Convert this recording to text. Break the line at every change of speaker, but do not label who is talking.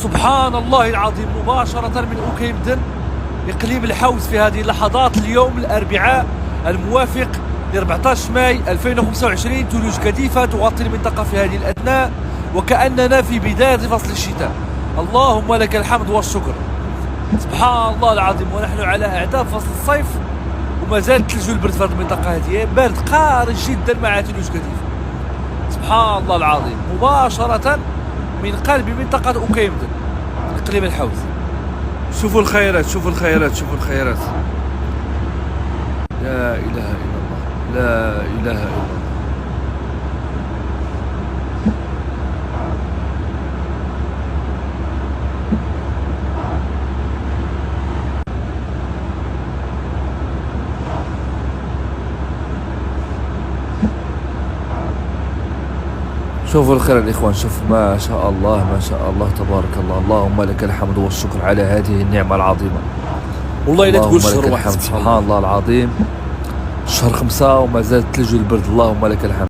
سبحان الله العظيم، مباشرة من أوكيمدن إقليم الحوز في هذه اللحظات اليوم الأربعاء الموافق ل 14 ماي 2025. ثلوج كثيفة تغطي المنطقة في هذه الأثناء وكأننا في بداية فصل الشتاء. اللهم لك الحمد والشكر. سبحان الله العظيم، ونحن على أعتاب فصل الصيف وما زال ثلج البرد في هذه المنطقة هذه، برد قارس جدا مع ثلوج كثيفة. سبحان الله العظيم، مباشرة من قلب منطقة أوكيمدن إقليم الحوز. شوفوا الخيرات، شوفوا الخيرات، شوفوا الخيرات. لا إله إلا الله، لا إله إلا الله. شوفوا الخير الإخوان، شوفوا ما شاء الله، ما شاء الله تبارك الله. اللهم لك الحمد والشكر على هذه النعمة العظيمة. والله لا تقول شهر واحد، سبحان الله العظيم، شهر 5 وما زال ثلج البرد. اللهم لك الحمد.